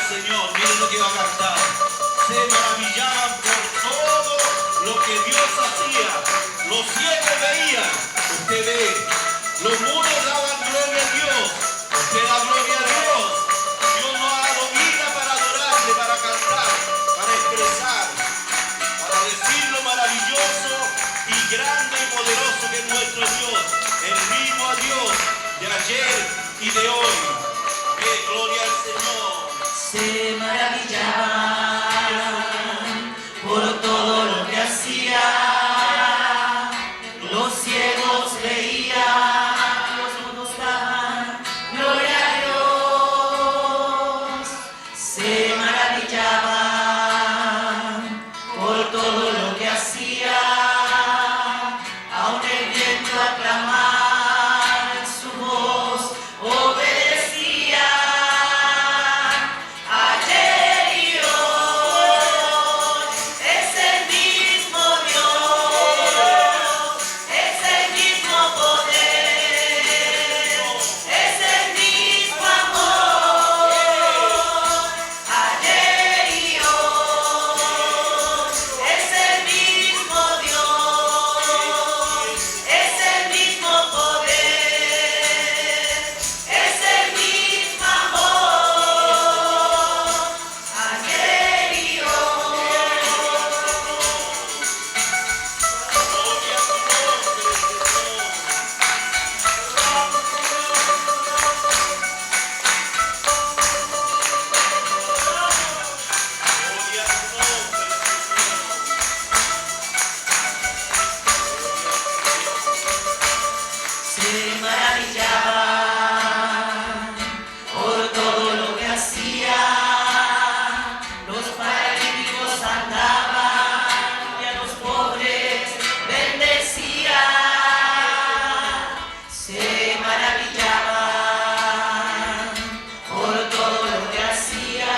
Señor. Miren lo que va a cantar. Se maravillaban por todo lo que Dios hacía. Los ciegos veían. Usted ve. Los muros daban gloria a Dios. Usted da gloria a Dios. Dios nos ha dado vida para adorarle, para cantar, para expresar, para decir lo maravilloso y grande y poderoso que es nuestro Dios. El mismo a Dios de ayer y de hoy. ¡Qué gloria al Señor! Se maravillaban por todo lo que hacía. Los ciegos veían, los mudos daban gloria a Dios. Se maravillaban por todo lo que hacía. Aun el viento aclamaba en su voz, obedecía. Ayer y hoy es el mismo Dios, es el mismo poder, es el mismo amor. Ayer y hoy es el mismo Dios, es el mismo poder, es el mismo amor. Ayer y hoy. Gloria a tu nombre, Gloria a tu nombre, Se maravillaban por todo lo que hacía. Los paralíticos andaban y a los pobres bendecía. Se maravillaban por todo lo que hacía.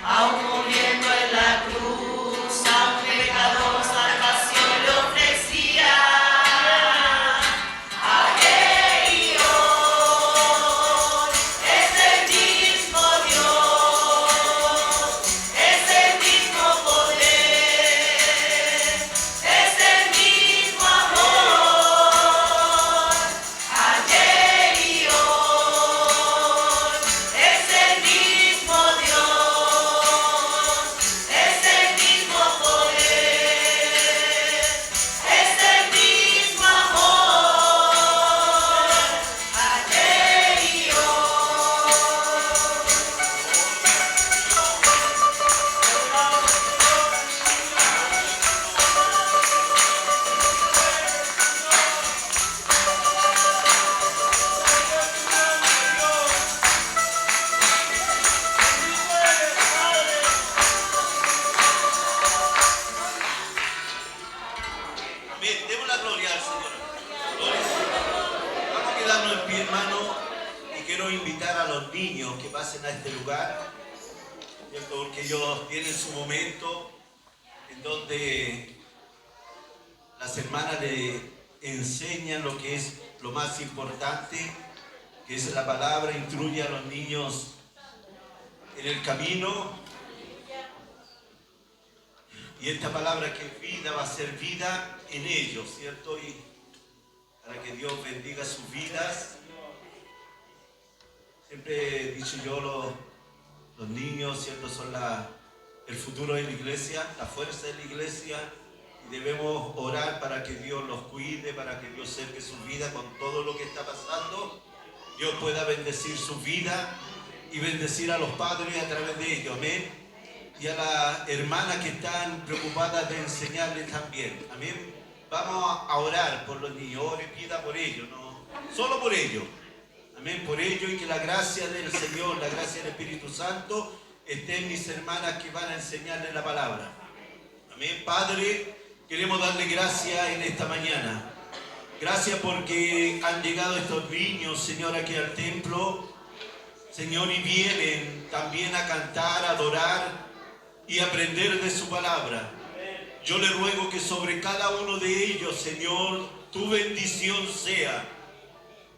Aun muriendo en la cruz, a un pecador salvación le ofrecía. Ayer y hoy es el mismo Dios, es el mismo poder, es el mismo amor. Ayer y hoy es el mismo Dios, es el mismo poder, es el mismo amor. Ayer y Amén. Demos la gloria al Señor. Gloria al Señor. Vamos a quedarnos en pie, hermano. Y quiero invitar a los niños que pasen a este lugar, ¿cierto? Porque ellos tienen su momento en donde las hermanas le enseñan lo que es lo más importante, que es la palabra. Instruye a los niños en el camino. Y esta palabra que es vida va a ser vida en ellos, ¿cierto? Y para que Dios bendiga sus vidas. Siempre he dicho yo, los niños, ¿cierto? Son el futuro de la iglesia, la fuerza de la iglesia. Y debemos orar para que Dios los cuide, para que Dios cerque su vida con todo lo que está pasando. Dios pueda bendecir su vida y bendecir a los padres a través de ellos. Amén. Y a las hermanas que están preocupadas de enseñarles también. Amén. Vamos a orar por los niños. Ore, pida por ellos, no solo por ellos. Amén. Por ellos, y que la gracia del Señor, la gracia del Espíritu Santo esté en mis hermanas que van a enseñarles la palabra. Amén. Padre, queremos darle gracias en esta mañana. Gracias porque han llegado estos niños, Señor, aquí al templo. Señor, y vienen también a cantar, a adorar y aprender de su palabra. Yo le ruego que sobre cada uno de ellos, Señor, tu bendición sea,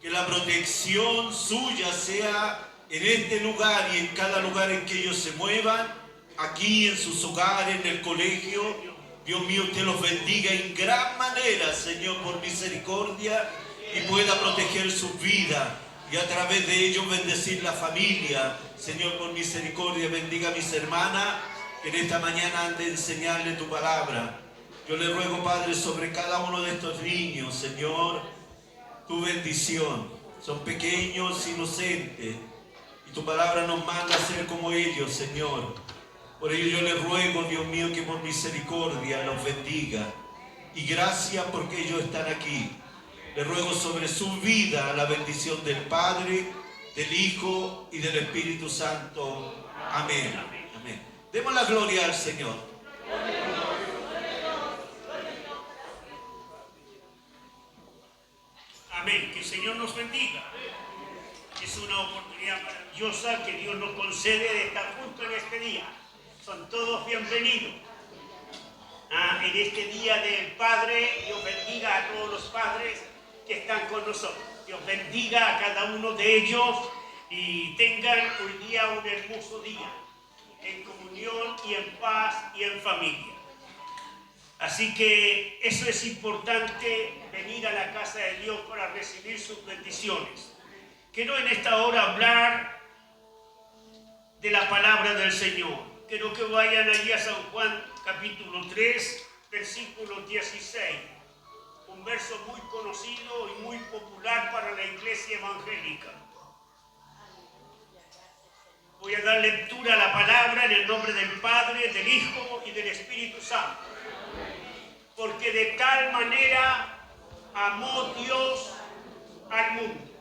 que la protección suya sea en este lugar y en cada lugar en que ellos se muevan, aquí en sus hogares, en el colegio. Dios mío, usted los bendiga en gran manera, Señor, por misericordia, y pueda proteger sus vidas y a través de ellos bendecir la familia. Señor, por misericordia, bendiga a mis hermanas que en esta mañana han de enseñarle tu palabra. Yo le ruego, Padre, sobre cada uno de estos niños, Señor, tu bendición. Son pequeños, inocentes, y tu palabra nos manda a ser como ellos, Señor. Por ello yo le ruego, Dios mío, que por misericordia los bendiga. Y gracias porque ellos están aquí. Le ruego sobre su vida la bendición del Padre, del Hijo y del Espíritu Santo. Amén. Amén. Demos la gloria al Señor. Amén. Que el Señor nos bendiga. Es una oportunidad maravillosa que Dios nos concede de estar juntos en este día. Son todos bienvenidos. En este día del Padre, Dios bendiga a todos los padres que están con nosotros. Dios bendiga a cada uno de ellos y tengan hoy día un hermoso día en comunión y en paz y en familia. Así que eso es importante, venir a la casa de Dios para recibir sus bendiciones. Quiero en esta hora hablar de la palabra del Señor. Quiero que vayan allí a San Juan capítulo 3, versículo 16. Un verso muy conocido y muy popular para la iglesia evangélica. Voy a dar lectura a la palabra en el nombre del Padre, del Hijo y del Espíritu Santo. Porque de tal manera amó Dios al mundo,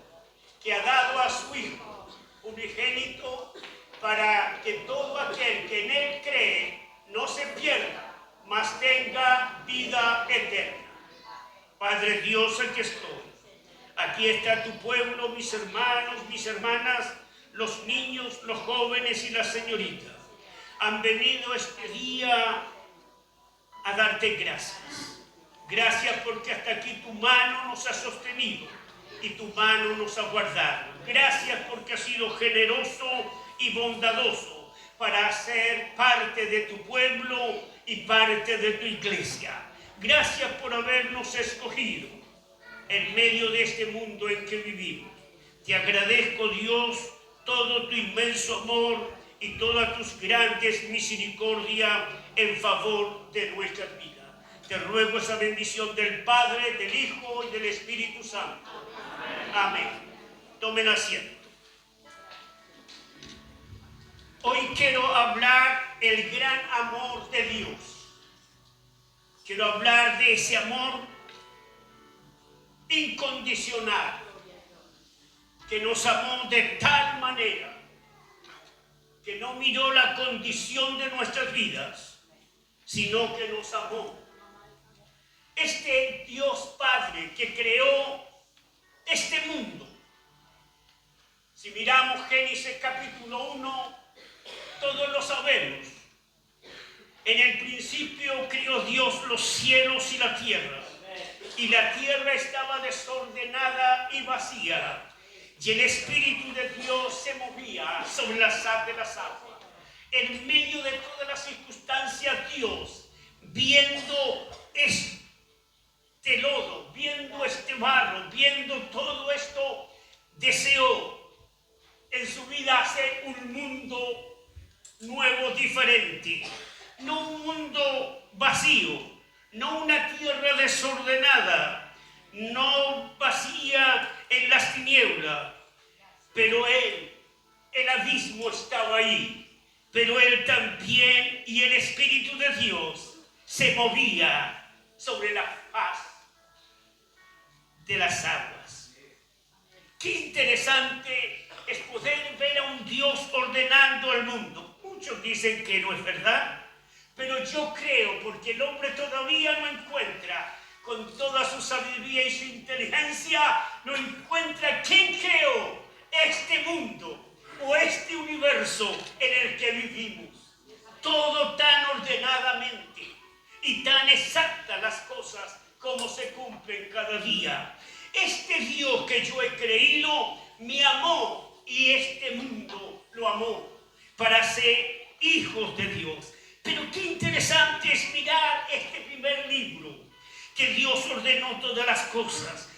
que ha dado a su Hijo unigénito, para que todo aquel que en Él cree no se pierda, mas tenga vida eterna. Padre Dios, aquí estoy. Aquí está tu pueblo, mis hermanos, mis hermanas, los niños, los jóvenes y las señoritas. Han venido este día a darte gracias. Gracias porque hasta aquí tu mano nos ha sostenido y tu mano nos ha guardado. Gracias porque has sido generoso y bondadoso para ser parte de tu pueblo y parte de tu iglesia. Gracias por habernos escogido en medio de este mundo en que vivimos. Te agradezco, Dios, todo tu inmenso amor y todas tus grandes misericordias en favor de nuestra vida. Te ruego esa bendición del Padre, del Hijo y del Espíritu Santo. Amén. Tomen asiento. Hoy quiero hablar del gran amor de Dios. Quiero hablar de ese amor incondicional que nos amó de tal manera que no miró la condición de nuestras vidas, sino que nos amó. Este Dios Padre que creó este mundo. Si miramos Génesis capítulo 1, todos lo sabemos. En el principio creó Dios los cielos y la tierra. Y la tierra estaba desordenada y vacía. Y el Espíritu de Dios se movía sobre la faz de las aguas. En medio de todas las circunstancias, Dios, viendo este lodo, viendo este barro, viendo todo esto, deseó en su vida hacer un mundo nuevo, diferente. No un mundo vacío, no una tierra desordenada, no vacía en las tinieblas, pero el abismo estaba ahí, pero él también, y el Espíritu de Dios se movía sobre la faz de las aguas. Qué interesante es poder ver a un Dios ordenando el mundo. Muchos dicen que no es verdad, pero yo creo, porque el hombre todavía no encuentra, con toda su sabiduría y su inteligencia, no encuentra quién creó este mundo o este universo en el que vivimos. Todo tan ordenadamente y tan exactas las cosas como se cumplen cada día. Este Dios que yo he creído me amó y este mundo lo amó para ser hijos de Dios. Pero qué interesante es mirar este primer libro, que Dios ordenó todas las cosas,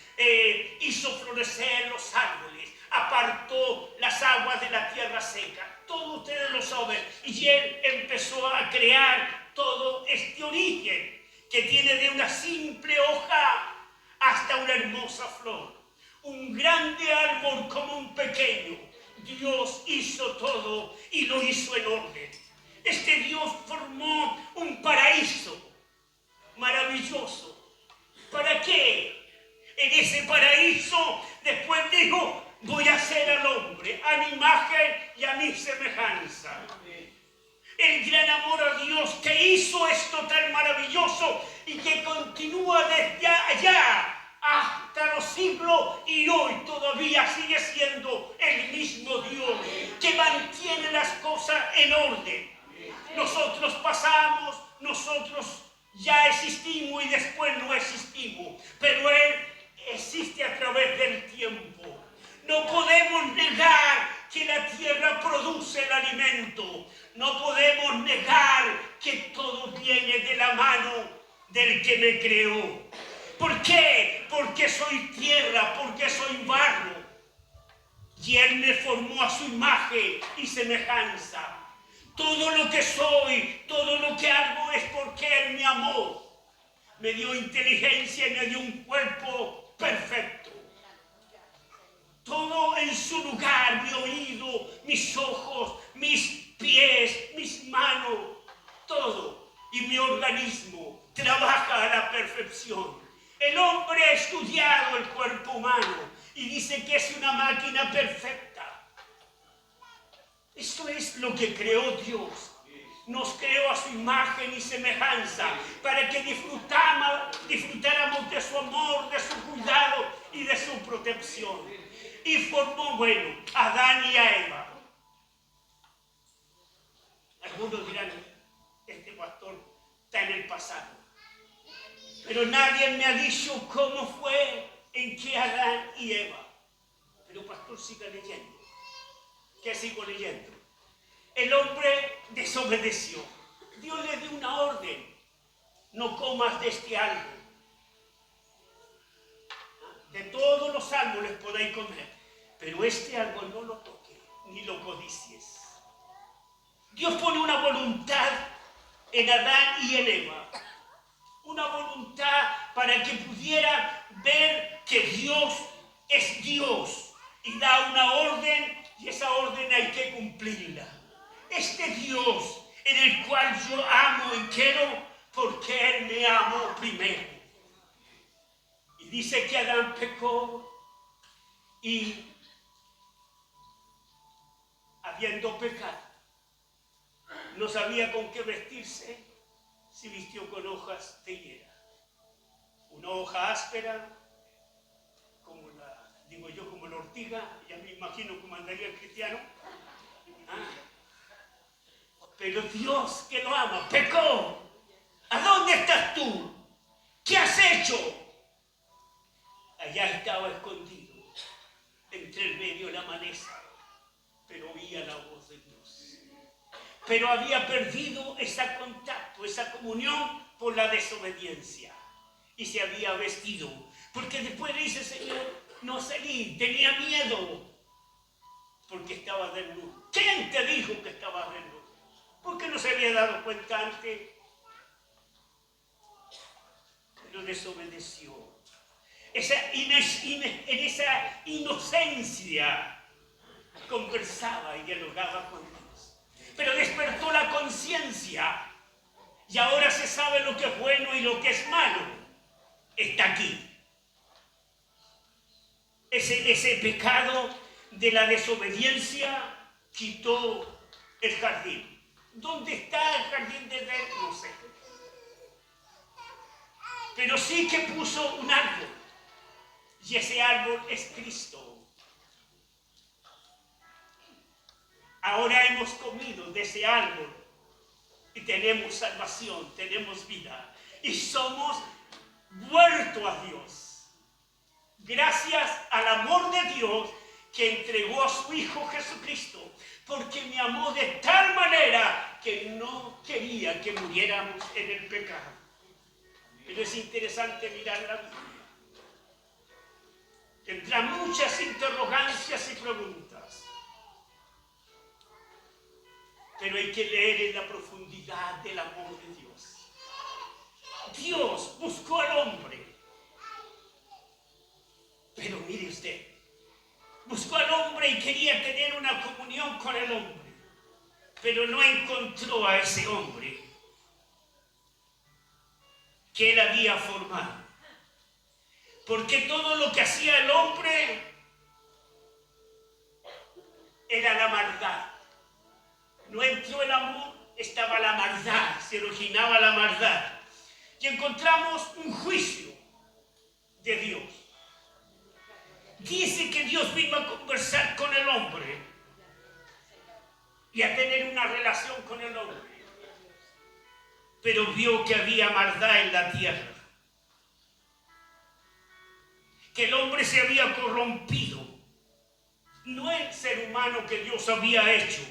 hizo florecer los árboles, apartó las aguas de la tierra seca. Todos ustedes lo saben. Y Él empezó a crear todo este origen que tiene de una simple hoja hasta una hermosa flor. Un grande árbol como un pequeño. Dios hizo todo y lo hizo en orden. Este Dios formó un paraíso maravilloso. ¿Para qué? En ese paraíso después dijo: voy a hacer al hombre a mi imagen y a mi semejanza. El gran amor a Dios que hizo esto tan maravilloso y que continúa desde allá hasta los siglos, y hoy todavía sigue siendo el mismo Dios que mantiene las cosas en orden. Nosotros pasamos, nosotros ya existimos y después no existimos, pero Él existe a través del tiempo. No podemos negar que la tierra produce el alimento. No podemos negar que todo viene de la mano del que me creó. ¿Por qué? Porque soy tierra, porque soy barro. Y Él me formó a su imagen y semejanza. Todo lo que soy, todo lo que hago es porque Él me amó. Me dio inteligencia y me dio un cuerpo perfecto. Todo en su lugar, mi oído, mis ojos, mis pies, mis manos, todo. Y mi organismo trabaja a la perfección. El hombre ha estudiado el cuerpo humano y dice que es una máquina perfecta. Esto es lo que creó Dios. Nos creó a su imagen y semejanza para que disfrutáramos de su amor, de su cuidado y de su protección. Y formó, a Adán y a Eva. Algunos dirán: este pastor está en el pasado. Pero nadie me ha dicho cómo fue en que Adán y Eva. Pero pastor, siga leyendo. ¿Qué sigo leyendo? El hombre desobedeció. Dios le dio una orden: no comas de este árbol. De todos los árboles podéis comer, pero este árbol no lo toques, ni lo codicies. Dios pone una voluntad en Adán y en Eva. Una voluntad para que pudieran ver que Dios es Dios y da una orden, y esa orden hay que cumplirla. Este Dios en el cual yo amo y quiero, porque Él me amó primero. Y dice que Adán pecó y, habiendo pecado, no sabía con qué vestirse, se vistió con hojas de higuera. Una hoja áspera, como la ortiga, ya me imagino cómo andaría el cristiano. Pero Dios, que lo ama, pecó. ¿A dónde estás tú? ¿Qué has hecho? Allá estaba escondido, entre el medio de la maleza, pero oía la voz de Dios. Pero había perdido ese contacto, esa comunión por la desobediencia. Y se había vestido. Porque después le dice: Señor, no salí, tenía miedo. Porque estaba desnudo. ¿Quién te dijo que estaba desnudo? ¿Por qué no se había dado cuenta antes? Pero desobedeció. En esa inocencia conversaba y dialogaba con Dios. Pero despertó la conciencia y ahora se sabe lo que es bueno y lo que es malo. Está aquí. Ese pecado de la desobediencia quitó el jardín. ¿Dónde está el jardín de Edén? No sé. Pero sí que puso un árbol. Y ese árbol es Cristo. Ahora hemos comido de ese árbol y tenemos salvación, tenemos vida. Y somos vueltos a Dios. Gracias al amor de Dios que entregó a su Hijo Jesucristo, porque me amó de tal manera que no quería que muriéramos en el pecado. Pero es interesante mirar la Biblia. Tendrá muchas interrogancias y preguntas, pero hay que leer en la profundidad del amor de Dios. Dios buscó al hombre, pero mire usted, buscó al hombre y quería tener una comunión con el hombre, pero no encontró a ese hombre que él había formado. Porque todo lo que hacía el hombre era la maldad. No entró el amor, estaba la maldad, se originaba la maldad. Y encontramos un juicio de Dios. Dice que Dios vino a conversar con el hombre y a tener una relación con el hombre. Pero vio que había maldad en la tierra. Que el hombre se había corrompido. No el ser humano que Dios había hecho.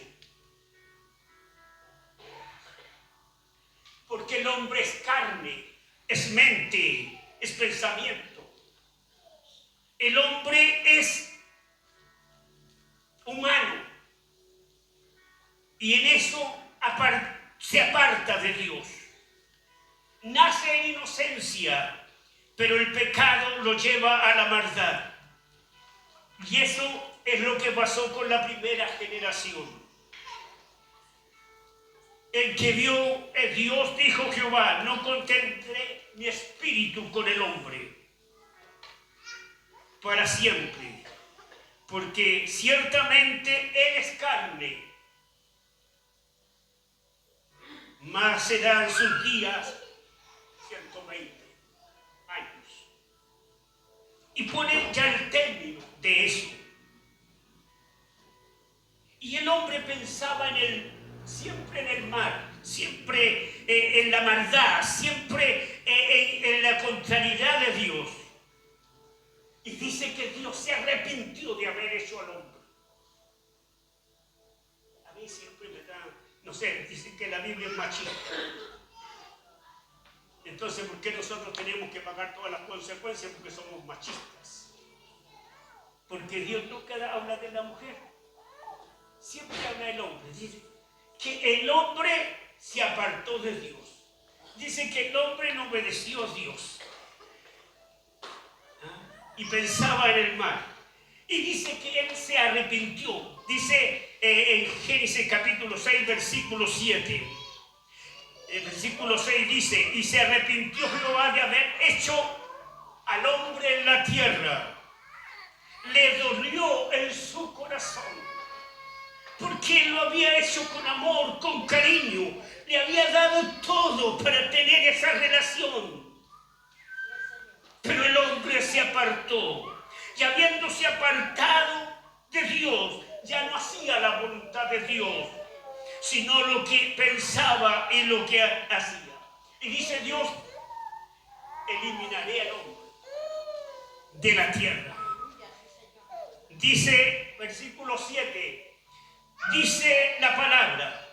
Porque el hombre es carne, es mente, es pensamiento. El hombre es humano. Y en eso se aparta de Dios. Nace en inocencia, pero el pecado lo lleva a la maldad. Y eso es lo que pasó con la primera generación. En que Dios dijo Jehová, no contendré mi espíritu con el hombre para siempre, porque ciertamente él es carne, mas serán sus días 120 años. Y pone ya el término de eso. Y el hombre pensaba siempre en el mal, siempre en la maldad, siempre en la contrariedad de Dios. Y dice que Dios se arrepintió de haber hecho al hombre. A mí siempre me da, no sé, dicen que la Biblia es machista. Entonces, ¿por qué nosotros tenemos que pagar todas las consecuencias? Porque somos machistas. Porque Dios nunca habla de la mujer. Siempre habla del hombre. Dice que el hombre se apartó de Dios. Dice que el hombre no obedeció a Dios. Y pensaba en el mal. Y dice que él se arrepintió. Dice en Génesis capítulo 6, versículo 7. El versículo 6 dice, y se arrepintió Jehová de haber hecho al hombre en la tierra. Le dolió en su corazón, porque él lo había hecho con amor, con cariño. Le había dado todo para tener esa relación. Pero el hombre se apartó. Y habiéndose apartado de Dios, ya no hacía la voluntad de Dios, sino lo que pensaba y lo que hacía. Y dice Dios, eliminaré al hombre de la tierra. Dice, versículo 7, dice la palabra,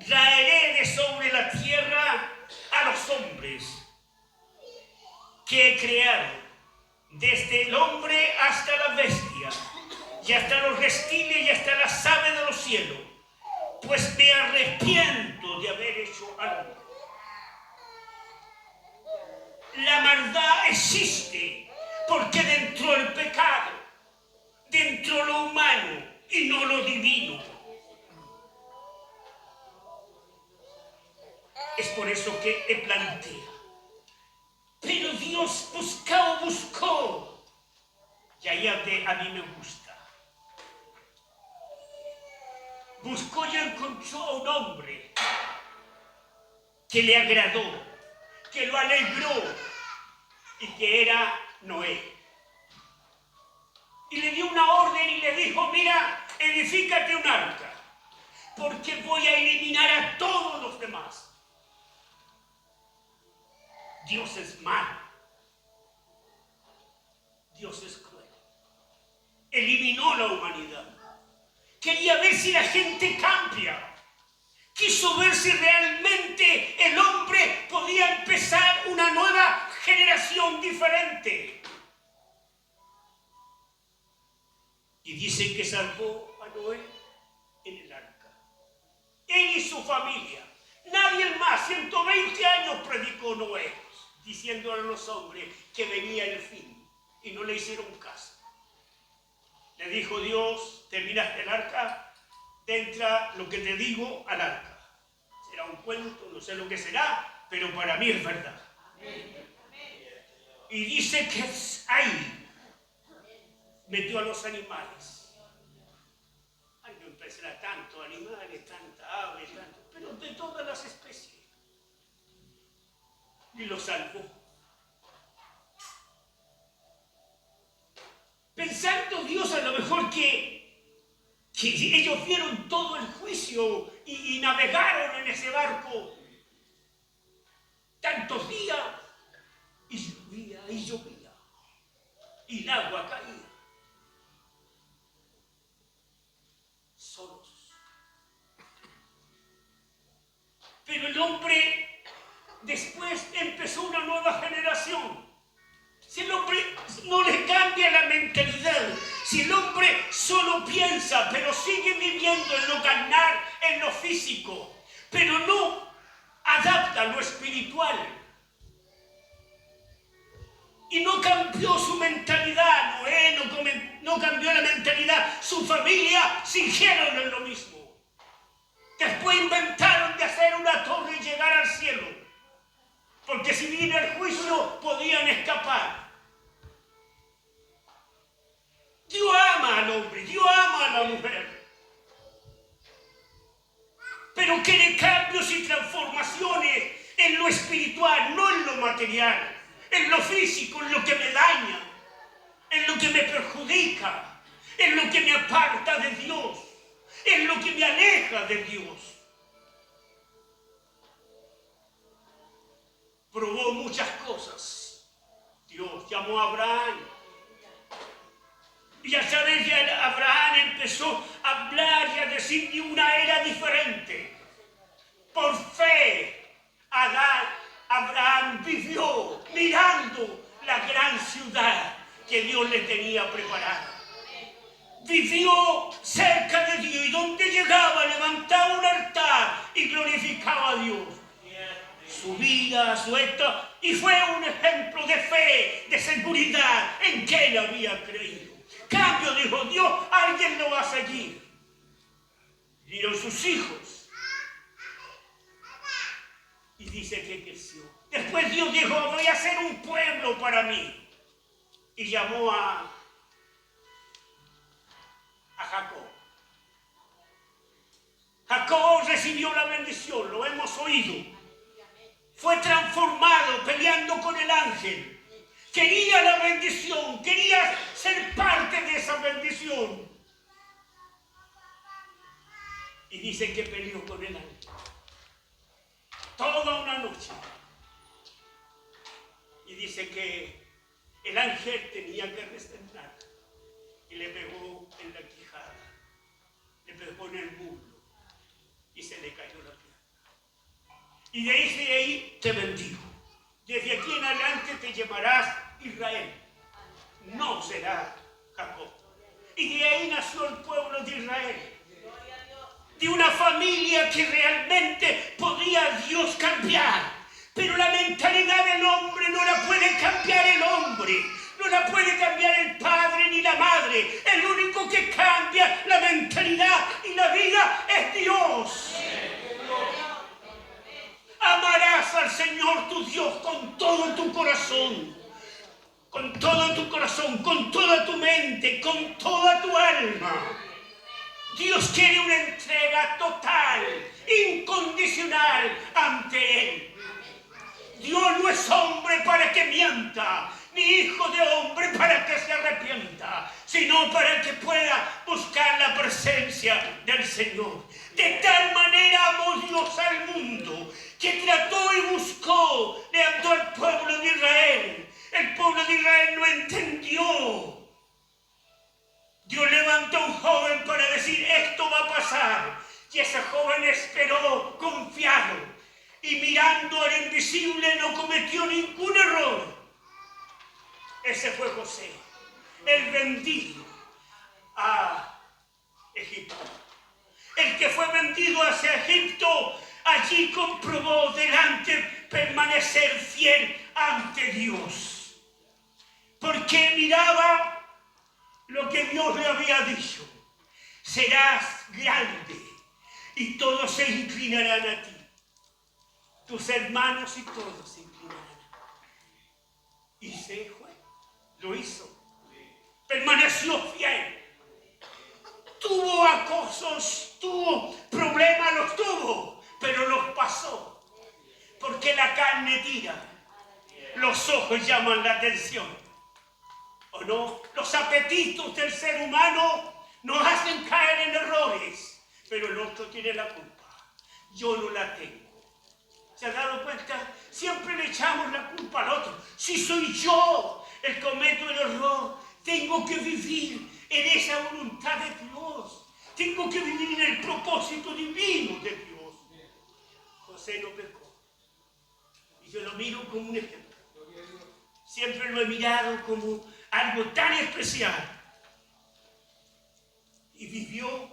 traeré de sobre la tierra a los hombres que he creado, desde el hombre hasta la bestia, y hasta los reptiles y hasta las aves de los cielos, pues me arrepiento de haber hecho al hombre. La maldad existe porque dentro del pecado, dentro lo humano y no lo divino. Es por eso que he plantea. Pero Dios buscó. Y ahí a mí me gusta. Buscó y encontró a un hombre que le agradó, que lo alegró, y que era Noé. Y le dio una orden y le dijo, mira, edifícate un arca, porque voy a eliminar a todos los demás. Dios es malo. Dios es cruel. eliminó la humanidad. Quería ver si la gente cambia. Quiso ver si realmente el hombre podía empezar una nueva generación diferente. Y dice que salvó a Noé en el arca. Él y su familia. Nadie más. 120 años predicó Noé, diciendo a los hombres que venía el fin. Y no le hicieron caso. Le dijo Dios, terminaste el arca, entra lo que te digo al arca. Será un cuento, no sé lo que será, pero para mí es verdad. Y dice que ahí metió a los animales. Ay, no empezará tanto animales, tanta ave, tanto, pero de todas las especies. Y los salvó. Pensando Dios a lo mejor que ellos vieron todo el juicio y navegaron en ese barco tantos días y llovía y llovía y el agua caía. Solos. Pero el hombre después empezó una nueva generación. Si el hombre no le cambia la mentalidad, si el hombre solo piensa, pero sigue viviendo en lo carnal, en lo físico, pero no adapta lo espiritual, y no cambió su mentalidad, Noé no cambió la mentalidad, su familia siguieron en lo mismo. Después inventaron de hacer una torre y llegar al cielo, porque si viene el juicio podían escapar. Dios ama al hombre, Dios ama a la mujer, pero quiere cambios y transformaciones en lo espiritual, no en lo material, en lo físico, en lo que me daña, en lo que me perjudica, en lo que me aparta de Dios, en lo que me aleja de Dios. Probó muchas cosas. Dios llamó a Abraham. Y a través de Abraham empezó a hablar y a decir de una era diferente. Por fe, Abraham vivió mirando la gran ciudad que Dios le tenía preparada. Vivió cerca de Dios y donde llegaba levantaba un altar y glorificaba a Dios. Su vida, su esto, y fue un ejemplo de fe, de seguridad en que él había creído. Cambio, dijo Dios, alguien lo va a seguir. Dieron sus hijos. Y dice que creció. Después Dios dijo, voy a hacer un pueblo para mí. Y llamó a Jacob. Jacob recibió la bendición, lo hemos oído. Fue transformado peleando con el ángel. Quería la bendición, quería ser parte de esa bendición. Y dice que peleó con el ángel. Toda una noche. Y dice que el ángel tenía que respetar. Y le pegó en la quijada. Le pegó en el muslo. Y se le cayó la pierna. Y de ahí te bendijo. Desde aquí en adelante te llamarás Israel. No será Jacob. Y de ahí nació el pueblo de Israel. De una familia que realmente podía Dios cambiar. Pero la mentalidad del hombre no la puede cambiar el hombre. No la puede cambiar el padre ni la madre. El único que cambia la mentalidad y la vida es Dios. Amarás al Señor tu Dios con todo tu corazón, con todo tu corazón, con toda tu mente, con toda tu alma. Dios quiere una entrega total, incondicional ante Él. Dios no es hombre para que mienta, ni hijo de hombre para que se arrepienta, sino para que pueda buscar la presencia del Señor. De tal manera amó Dios al mundo, que trató y buscó, le habló al pueblo de Israel. El pueblo de Israel no entendió. Dios levantó a un joven para decir, esto va a pasar. Y ese joven esperó confiado y mirando al invisible no cometió ningún error. Ese fue José, el vendido a Egipto. El que fue vendido hacia Egipto, allí comprobó delante permanecer fiel ante Dios. Porque miraba lo que Dios le había dicho. Serás grande y todos se inclinarán a ti. Tus hermanos y todos se inclinarán a ti. Y se fue, lo hizo. Permaneció fiel. Tuvo acosos, tuvo problemas, los tuvo, pero los pasó. Porque la carne tira, los ojos llaman la atención. ¿O no? Los apetitos del ser humano nos hacen caer en errores, pero el otro tiene la culpa. Yo no la tengo. ¿Se ha dado cuenta? Siempre le echamos la culpa al otro. Si soy yo el que cometo el error, tengo que vivir en esa voluntad de Dios. Tengo que vivir en el propósito divino de Dios. José no pecó. Y yo lo miro como un ejemplo. Siempre lo he mirado como algo tan especial. Y vivió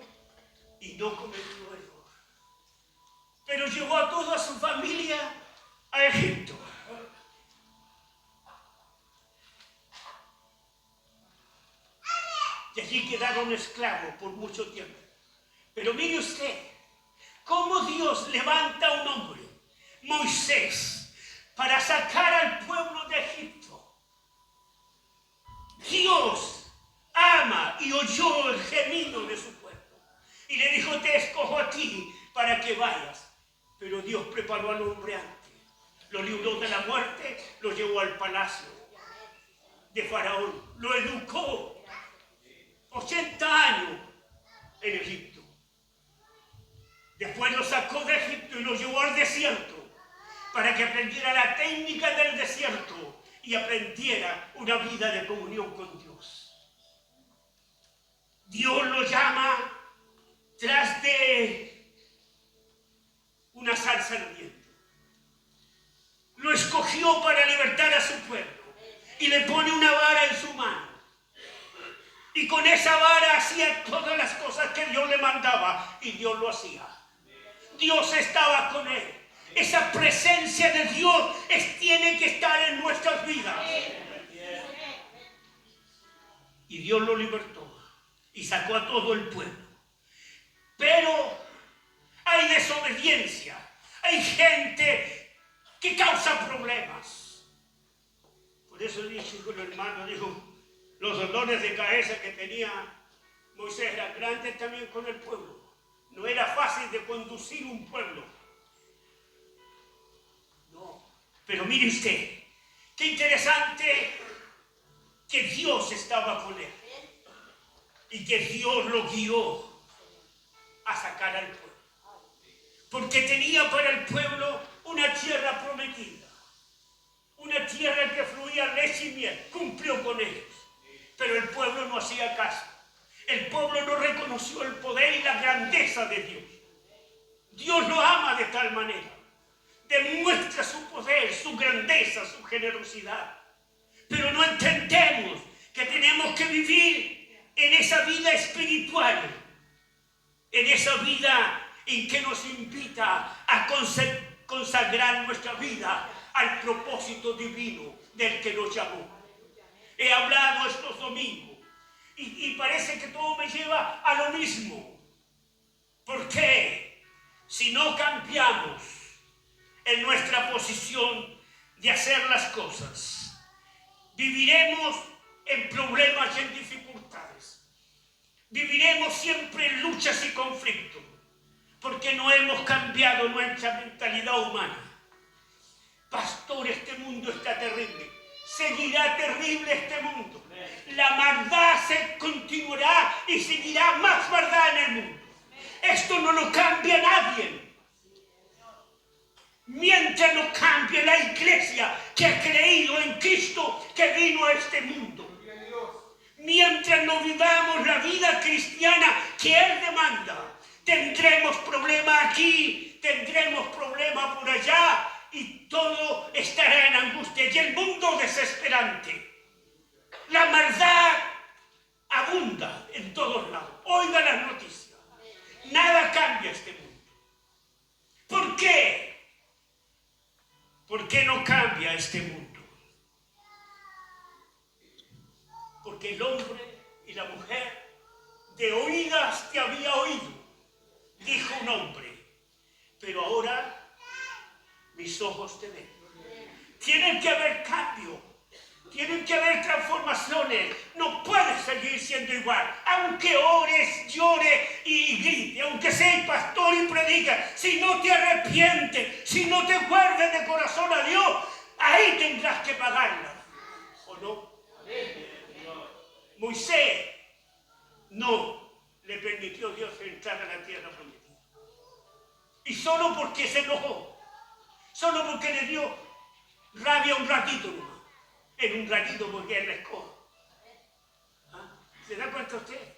y no cometió error. Pero llevó a toda su familia a Egipto. Y allí quedaron esclavos por mucho tiempo. Pero mire usted, cómo Dios levanta a un hombre, Moisés, para sacar al pueblo de Egipto. Dios ama y oyó el gemido de su pueblo. Y le dijo, te escojo a ti para que vayas. Pero Dios preparó al hombre antes. Lo libró de la muerte, lo llevó al palacio de Faraón. Lo educó. 80 años en Egipto. Después lo sacó de Egipto y lo llevó al desierto para que aprendiera la técnica del desierto y aprendiera una vida de comunión con Dios. Dios lo llama tras de una zarza ardiente. Lo escogió para libertar a su pueblo y le pone una vara en su mano. Y con esa vara hacía todas las cosas que Dios le mandaba. Y Dios lo hacía. Dios estaba con él. Esa presencia de Dios tiene que estar en nuestras vidas. Y Dios lo libertó. Y sacó a todo el pueblo. Pero hay desobediencia. Hay gente que causa problemas. Por eso dije con el hermano, dijo, los dolores de cabeza que tenía Moisés eran grandes también con el pueblo. No era fácil de conducir un pueblo. No. Pero mire usted, qué interesante que Dios estaba con él. Y que Dios lo guió a sacar al pueblo. Porque tenía para el pueblo una tierra prometida. Una tierra que fluía leche y miel. Cumplió con ellos. Pero el pueblo no hacía caso. El pueblo no reconoció el poder y la grandeza de Dios. Dios lo ama de tal manera. Demuestra su poder, su grandeza, su generosidad. Pero no entendemos que tenemos que vivir en esa vida espiritual. En esa vida en que nos invita a consagrar nuestra vida al propósito divino del que nos llamó. He hablado estos domingos y parece que todo me lleva a lo mismo. ¿Por qué? Si no cambiamos en nuestra posición de hacer las cosas, viviremos en problemas y en dificultades. Viviremos siempre en luchas y conflictos, porque no hemos cambiado nuestra mentalidad humana. Pastor, este mundo está terrible. Seguirá terrible este mundo. La maldad se continuará y seguirá más maldad en el mundo. Esto no lo cambia nadie. Mientras no cambie la iglesia que ha creído en Cristo que vino a este mundo. mientras no vivamos la vida cristiana que Él demanda, tendremos problemas aquí, tendremos problemas por allá, y todo estará en angustia, y el mundo desesperante. La maldad abunda en todos lados. Oiga las noticias. Nada cambia este mundo. ¿Por qué? ¿Por qué no cambia este mundo? Porque el hombre y la mujer de oídas te había oído, dijo un hombre, pero ahora mis ojos te ven. Tienen que haber cambio, tienen que haber transformaciones. No puedes seguir siendo igual, aunque ores, llores y grite, aunque seas pastor y predica. Si no te arrepientes, si no te guardes de corazón a Dios, ahí tendrás que pagarla, ¿o no? Moisés no le permitió a Dios entrar a la tierra prometida, y solo porque se enojó, solo porque le dio rabia un ratito nomás, en un ratito, porque él la escoge. ¿Ah? ¿Se da cuenta usted?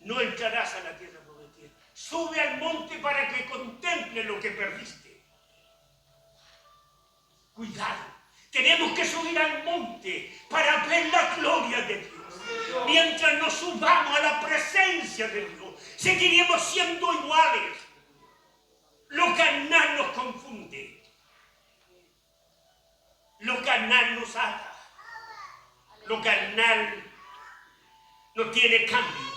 No entrarás a la tierra prometida. Sube al monte para que contemple lo que perdiste. Cuidado, tenemos que subir al monte para ver la gloria de Dios. Mientras nos subamos a la presencia de Dios, seguiremos siendo iguales. Lo carnal nos confunde. Lo carnal nos ata. Lo carnal no tiene cambios.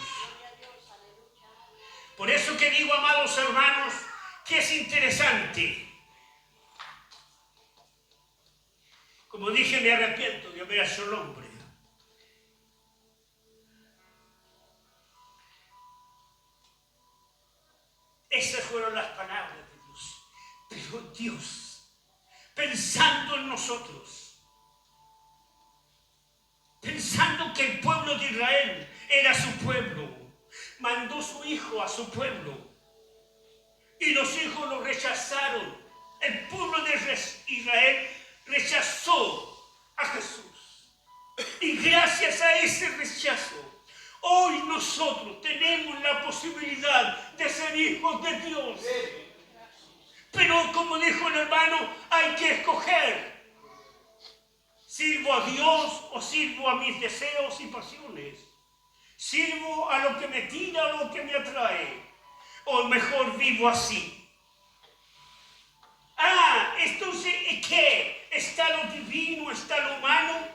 Por eso que digo, amados hermanos, que es interesante. Como dije, me arrepiento de haber hecho el hombre. Esas fueron las palabras de Dios. Pero Dios, pensando en nosotros, pensando que el pueblo de Israel era su pueblo, mandó su hijo a su pueblo, y los hijos lo rechazaron. El pueblo de Israel rechazó a Jesús, y gracias a ese rechazo, hoy nosotros tenemos la posibilidad de ser hijos de Dios. Pero como dijo el hermano, hay que escoger. ¿Sirvo a Dios o sirvo a mis deseos y pasiones? ¿Sirvo a lo que me tira o lo que me atrae? ¿O mejor vivo así? Entonces, ¿qué? ¿Está lo divino? ¿Está lo humano?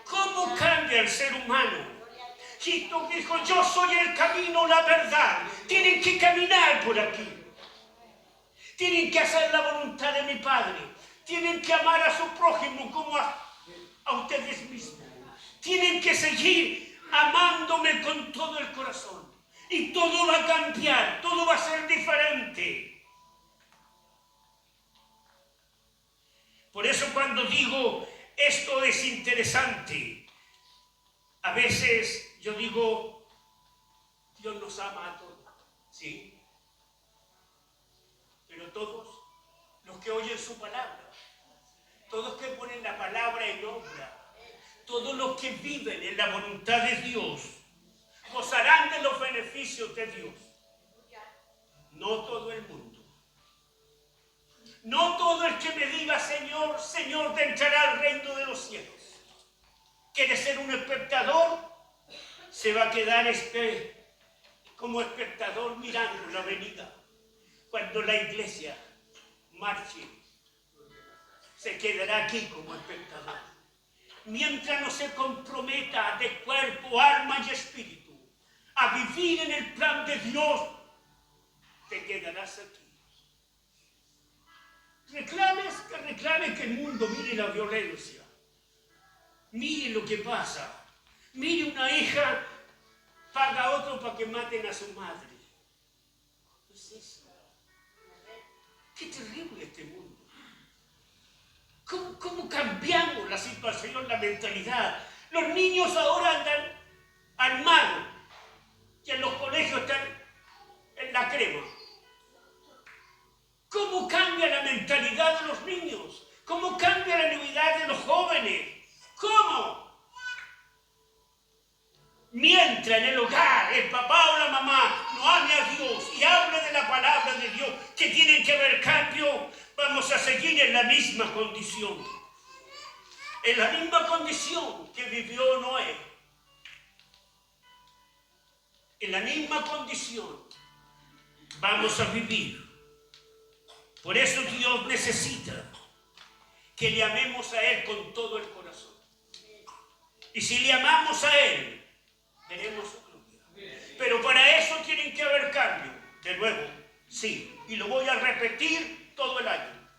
¿Cómo cambia el ser humano? Cristo dijo, yo soy el camino, la verdad. Tienen que caminar por aquí. Tienen que hacer la voluntad de mi Padre. Tienen que amar a su prójimo como a ustedes mismos. Tienen que seguir amándome con todo el corazón. Y todo va a cambiar, todo va a ser diferente. Por eso cuando digo, esto es interesante, a veces yo digo, Dios nos ama a todos, ¿sí? Pero todos los que oyen su palabra, todos que ponen la palabra en obra, todos los que viven en la voluntad de Dios, gozarán de los beneficios de Dios. No todo el mundo. No todo el que me diga Señor, Señor, entrará al reino de los cielos. ¿Quiere ser un espectador? Se va a quedar como espectador mirando la venida. Cuando la iglesia marche, se quedará aquí como espectador. Mientras no se comprometa de cuerpo, alma y espíritu a vivir en el plan de Dios, te quedarás aquí. Reclames que el mundo mire la violencia. Mire lo que pasa. Mire, una hija paga a otro para que maten a su madre. ¿Qué es eso? Qué terrible este mundo. ¿Cómo cambiamos la situación, la mentalidad? Los niños ahora andan armados y en los colegios están en la crema. ¿Cómo cambia la mentalidad de los niños? ¿Cómo cambia la necesidad de los jóvenes? ¿Cómo? mientras en el hogar el papá o la mamá no hable a Dios y hable de la palabra de Dios, que tienen que haber cambio, vamos a seguir en la misma condición. En la misma condición que vivió Noé. En la misma condición vamos a vivir. Por eso Dios necesita que le amemos a Él con todo el corazón. Y si le amamos a Él, veremos su gloria. Pero para eso tienen que haber cambios. De nuevo, sí, y lo voy a repetir todo el año.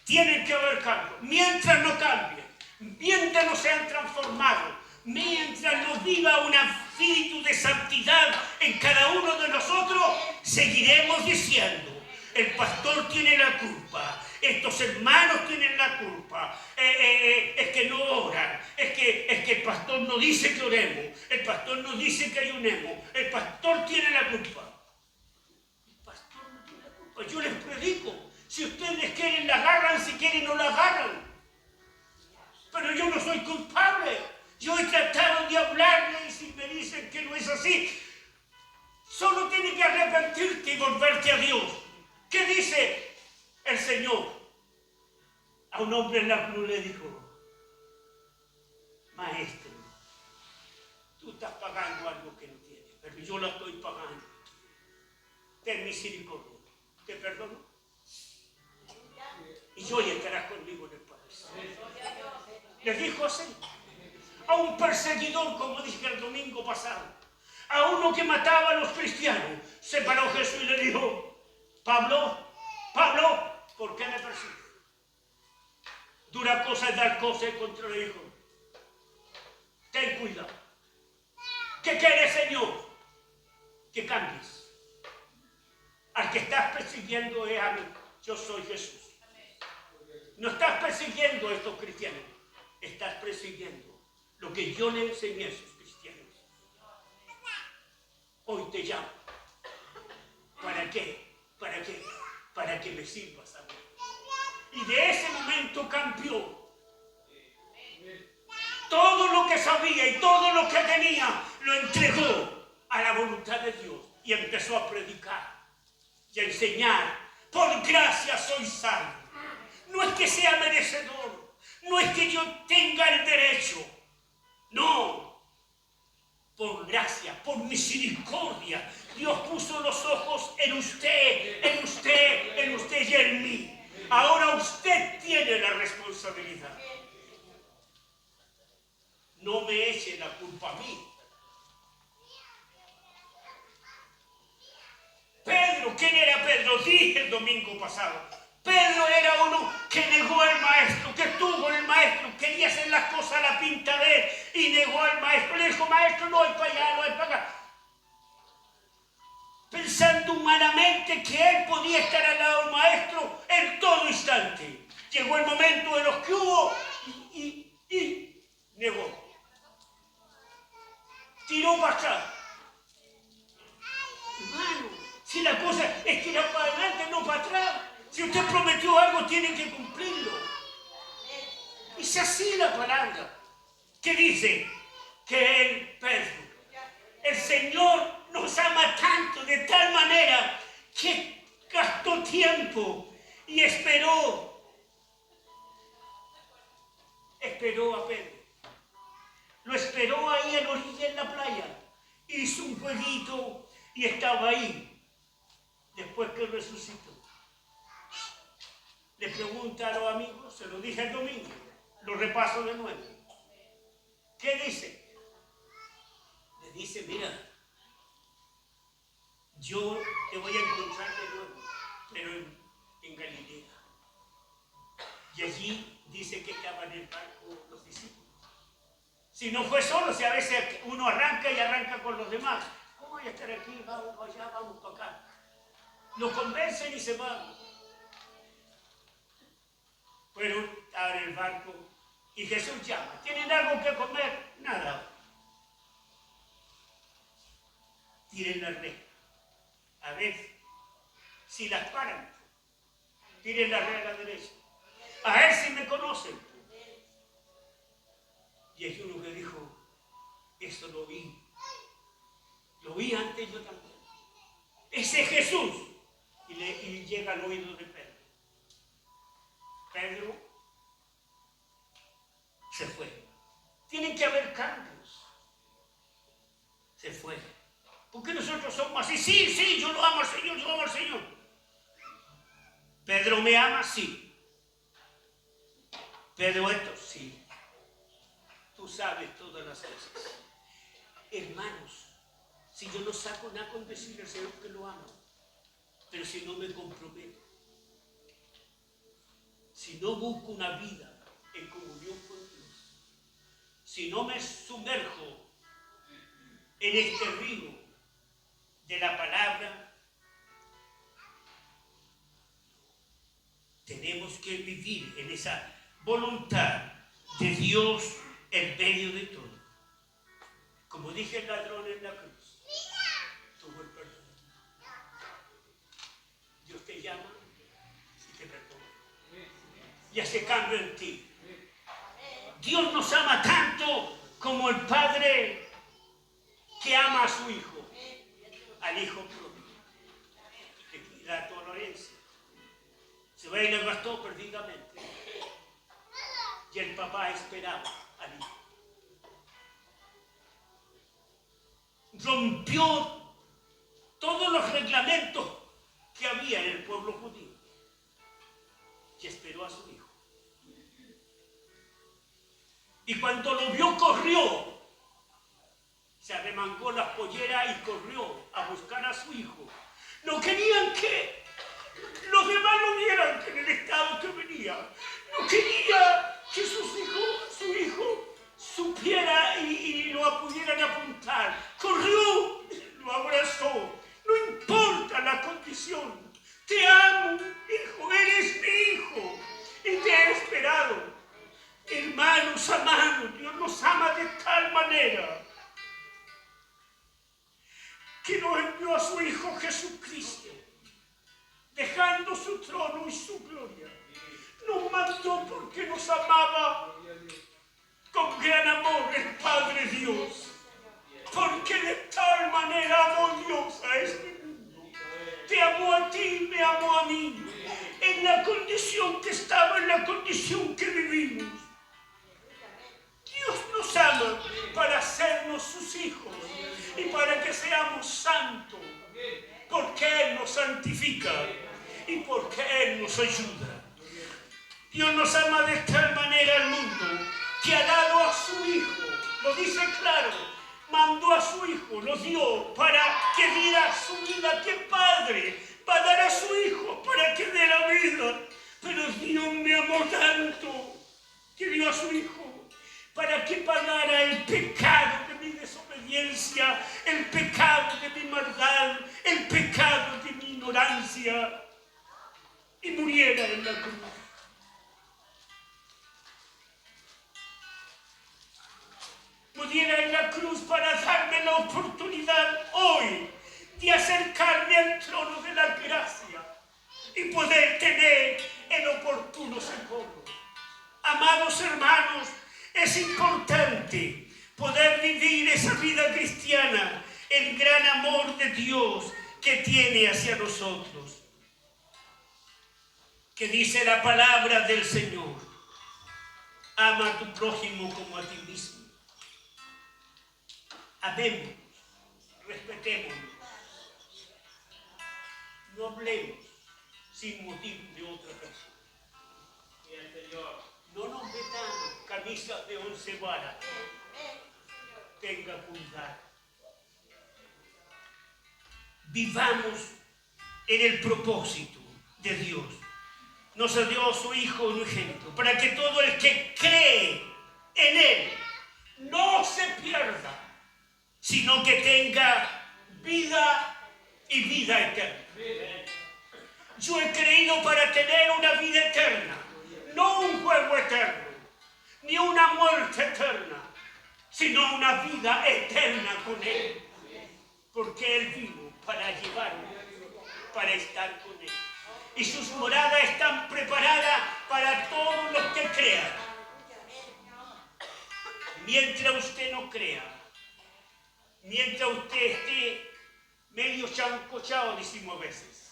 Tienen que haber cambios. Mientras no cambien, mientras no sean transformados, mientras no viva un espíritu de santidad en cada uno de nosotros, seguiremos diciendo: el pastor tiene la culpa, estos hermanos tienen la culpa, es que no oran, es que el pastor no dice que oremos, el pastor no dice que ayunemos, el pastor tiene la culpa. El pastor no tiene la culpa. Yo les predico, si ustedes quieren la agarran, si quieren no la agarran. Pero yo no soy culpable. Yo he tratado de hablarle y si me dicen que no es así, solo tienes que arrepentirte y volverte a Dios. ¿Qué dice el Señor? A un hombre en la cruz le dijo: maestro, tú estás pagando algo que no tienes, pero yo lo estoy pagando. Ten misericordia. ¿Te perdono? Y hoy estarás conmigo en el paraíso. Le dijo así. A un perseguidor, como dije el domingo pasado, a uno que mataba a los cristianos, se paró Jesús y le dijo: Pablo, ¿por qué me persigues? Dura cosa es dar cosa contra el hijo. Ten cuidado. ¿Qué quieres, Señor? Que cambies. Al que estás persiguiendo es a mí. Yo soy Jesús. No estás persiguiendo a estos cristianos. Estás persiguiendo lo que yo le enseñé a esos cristianos. Hoy te llamo. ¿Para qué? ¿Para qué? Para que me sirvas a mí. Y de ese momento cambió. Todo lo que sabía y todo lo que tenía lo entregó a la voluntad de Dios y empezó a predicar y a enseñar. Por gracia soy salvo. No es que sea merecedor, no es que yo tenga el derecho, no. Por gracia, por misericordia, Dios puso los ojos en usted y en mí. Ahora usted tiene la responsabilidad. No me eche la culpa a mí. Pedro, ¿quién era Pedro? Dije el domingo pasado. Pedro era uno que negó al maestro, que tuvo el maestro, quería hacer las cosas a la pinta de él y negó al maestro. Le dijo: maestro, no voy para allá, no voy para acá. Pensando humanamente que él podía estar al lado del maestro en todo instante. Llegó el momento de los que hubo y negó. Tiró para atrás. Hermano, si la cosa es tirar para adelante, no para atrás. Si usted prometió algo, tiene que cumplirlo. Es así la palabra. ¿Qué dice? Que el Pedro, el Señor nos ama tanto, de tal manera, que gastó tiempo y esperó a Pedro. Lo esperó ahí a la orilla en la playa. Hizo un jueguito y estaba ahí. Después que resucitó. Le pregunta a los amigos, se lo dije el domingo, lo repaso de nuevo. ¿Qué dice? Le dice: mira, yo te voy a encontrar de nuevo, pero en Galilea. Y allí dice que estaban en el barco los discípulos. Si no fue solo, si a veces uno arranca y arranca con los demás. ¿Cómo voy a estar aquí? Vamos para allá, vamos para acá. Lo convencen y se van. Fueron a el barco y Jesús llama: ¿tienen algo que comer? Nada. Tiren la red. A ver si las paran. Tiren la red a la derecha. A ver si me conocen. Y hay uno que dijo: esto lo vi Lo vi antes yo también. Ese es Jesús. Y llega al oído de Pedro. Pedro se fue. Tienen que haber cambios. Se fue. Porque nosotros somos así. Sí, yo lo amo al Señor, yo amo al Señor. Pedro me ama, sí. Pedro esto, sí. Tú sabes todas las cosas. Hermanos, si yo no saco nada con decirle al Señor que lo amo, pero si no me comprometo, si no busco una vida en comunión con Dios, si no me sumerjo en este río de la palabra, tenemos que vivir en esa voluntad de Dios en medio de todo. Como dije el ladrón en la cruz, tuvo el perdón. Dios te llama y te perdona. Y hace cambio en ti. Dios nos ama tanto como el Padre que ama a su Hijo, al Hijo propio. Le da toda la herencia. Se va y le gastó perdidamente. Y el papá esperaba al Hijo. Rompió todos los reglamentos que había en el pueblo judío y esperó a su hijo. Y cuando lo vio, corrió, se arremangó las polleras y corrió a buscar a su hijo. No querían que los demás lo vieran en el estado que venía. No quería que su hijo supiera y lo pudieran apuntar. Corrió, lo abrazó. No importa la condición. Te amo, hijo, eres mi hijo. Y te he esperado. Hermanos amados, Dios nos ama de tal manera que nos envió a su Hijo Jesucristo, dejando su trono y su gloria. Nos mandó porque nos amaba con gran amor el Padre Dios, porque de tal manera amó Dios a este mundo. Te amó a ti, me amó a mí, en la condición que estaba, en la condición que vivimos. Dios nos ama para hacernos sus hijos y para que seamos santos, porque Él nos santifica y porque Él nos ayuda. Dios nos ama de tal manera al mundo que ha dado a su Hijo, lo dice claro, mandó a su Hijo, lo dio para que diera su vida. ¿Qué padre va a dar a su Hijo para que dé la vida? Pero Dios me amó tanto que dio a su Hijo para que pagara el pecado de mi desobediencia, el pecado de mi maldad, el pecado de mi ignorancia, y muriera en la cruz. Muriera en la cruz para darme la oportunidad hoy de acercarme al trono de la gracia y poder tener el oportuno socorro. Amados hermanos, es importante poder vivir esa vida cristiana, el gran amor de Dios que tiene hacia nosotros. Que dice la palabra del Señor: ama a tu prójimo como a ti mismo. Amémonos, respetémonos, no hablemos sin motivo de otra persona. No nos metamos camisas de 11 varas. Tenga cuidado. Vivamos en el propósito de Dios. Nos dio a su Hijo unigénito para que todo el que cree en Él no se pierda, sino que tenga vida y vida eterna. Yo he creído para tener una vida eterna, no un juego eterno, ni una muerte eterna, sino una vida eterna con Él. Porque Él vino para llevarme, para estar con Él. Y sus moradas están preparadas para todos los que crean. Mientras usted no crea, mientras usted esté medio chancochado, decimos a veces,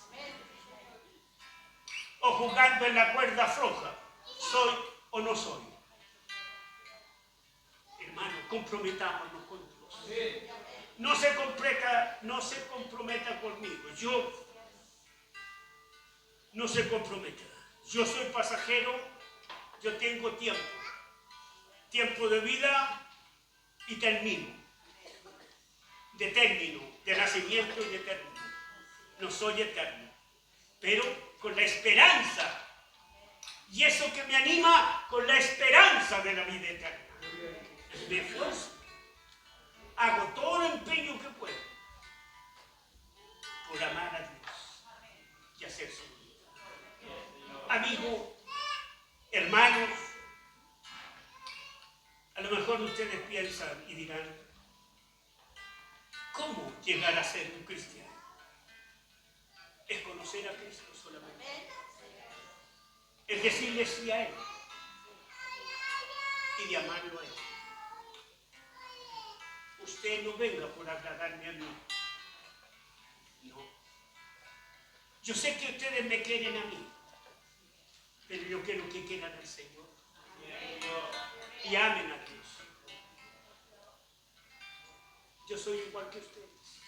o jugando en la cuerda floja, soy o no soy. Hermano, comprometámonos con Dios. No se comprometa conmigo. Yo no se comprometa. Yo soy pasajero, yo tengo tiempo de vida y término, de nacimiento y de término. No soy eterno, pero con la esperanza, y eso que me anima, con la esperanza de la vida eterna. Me esfuerzo, hago todo el empeño que puedo por amar a Dios y hacer su voluntad. Amigos, hermanos, a lo mejor ustedes piensan y dirán, ¿cómo llegar a ser un cristiano? Es conocer a Cristo solamente. Es decirle sí a Él y de amarlo a Él. Usted no venga por agradarme a mí. No. Yo sé que ustedes me quieren a mí, pero yo quiero que quieran al Señor y amen a Dios. Yo soy igual que ustedes.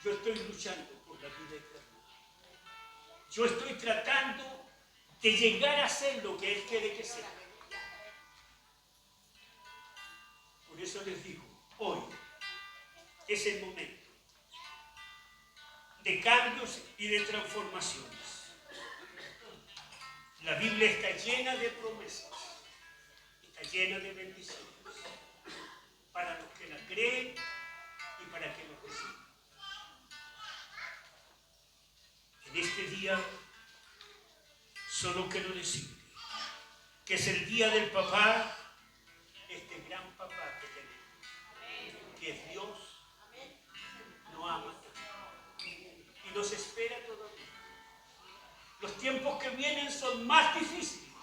Yo estoy luchando por la vida eterna. Yo estoy tratando de llegar a ser lo que Él quiere que sea. Por eso les digo, hoy es el momento de cambios y de transformaciones. La Biblia está llena de promesas, está llena de bendiciones para los que la creen y para que lo reciban. En este día solo quiero decirle que es el día del papá, este gran papá que tenemos, que es Dios, nos ama y nos espera todavía. Los tiempos que vienen son más difíciles,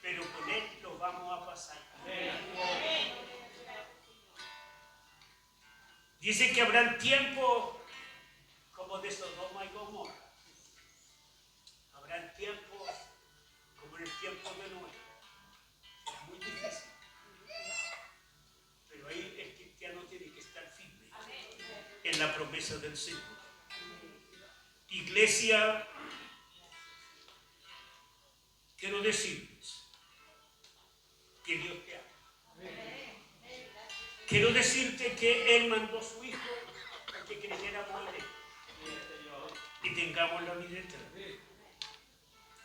pero con Él los vamos a pasar. Dice que habrán tiempos como de Sodoma y Gomorra. Habrán tiempos como en el tiempo de Noé. Es muy difícil. Pero ahí el cristiano tiene que estar firme en la promesa del Señor. Iglesia, quiero decirles que Dios te ama. Quiero decirte que Él mandó a su Hijo para que creyéramos en Él y tengamos la vida eterna.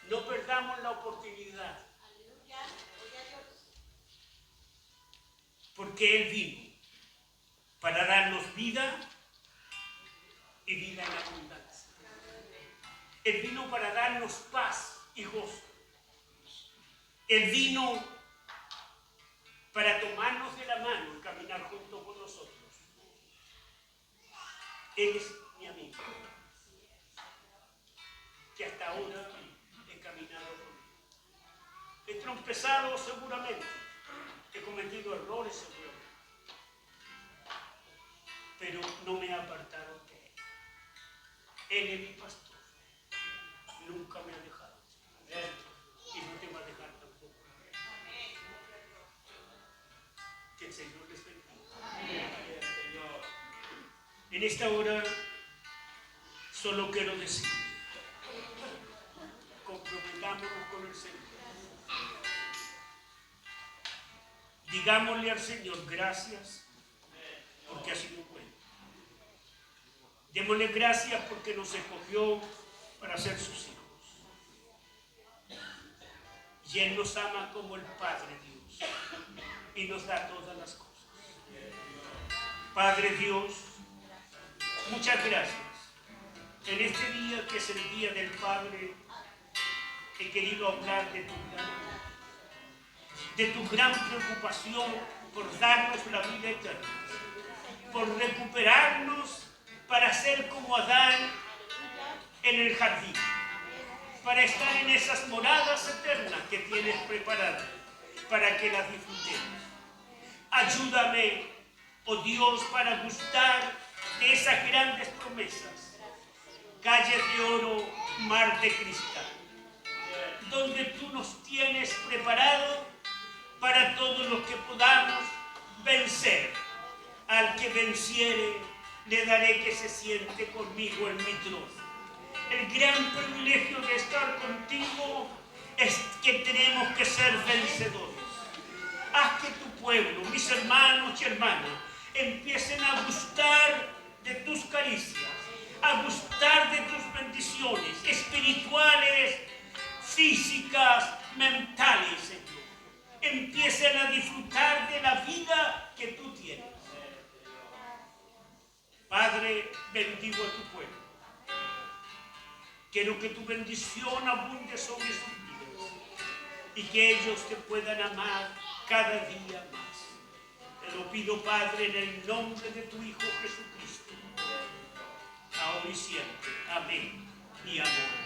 No perdamos la oportunidad, porque Él vino para darnos vida y vida en abundancia. Él vino para darnos paz y gozo. Él vino para tomarnos de la mano y caminar junto con nosotros. Él es mi amigo, que hasta ahora he caminado con él. He trompezado seguramente, he cometido errores seguramente, pero no me he apartado de él. Él es mi pastor, nunca me ha dejado y no te va a dejar tampoco. Que el Señor les bendiga. En esta hora solo quiero decir, comprometámonos con el Señor. Digámosle al Señor gracias porque ha sido bueno. Démosle gracias porque nos escogió para ser sus hijos. Y Él nos ama como el Padre Dios y nos da todas las cosas. Padre Dios, muchas gracias. En este día que es el Día del Padre, he querido hablar de tu gran preocupación por darnos la vida eterna, por recuperarnos para ser como Adán en el jardín, para estar en esas moradas eternas que tienes preparadas, para que las disfrutemos. Ayúdame oh Dios, para gustar de esas grandes promesas. Calles de oro, mar de cristal, donde tú nos tienes preparado para todos los que podamos vencer. Al que venciere, le daré que se siente conmigo en mi trono. El gran privilegio de estar contigo es que tenemos que ser vencedores. Haz que tu pueblo, mis hermanos y hermanas, empiecen a gustar de tus caricias, a gustar de tus bendiciones espirituales, físicas, mentales, Señor. Empiecen a disfrutar de la vida que tú tienes. Padre, bendigo a tu pueblo. Quiero que tu bendición abunde sobre sus vidas y que ellos te puedan amar cada día más. Te lo pido, Padre, en el nombre de tu Hijo Jesucristo, ahora y siempre. Amén y amén.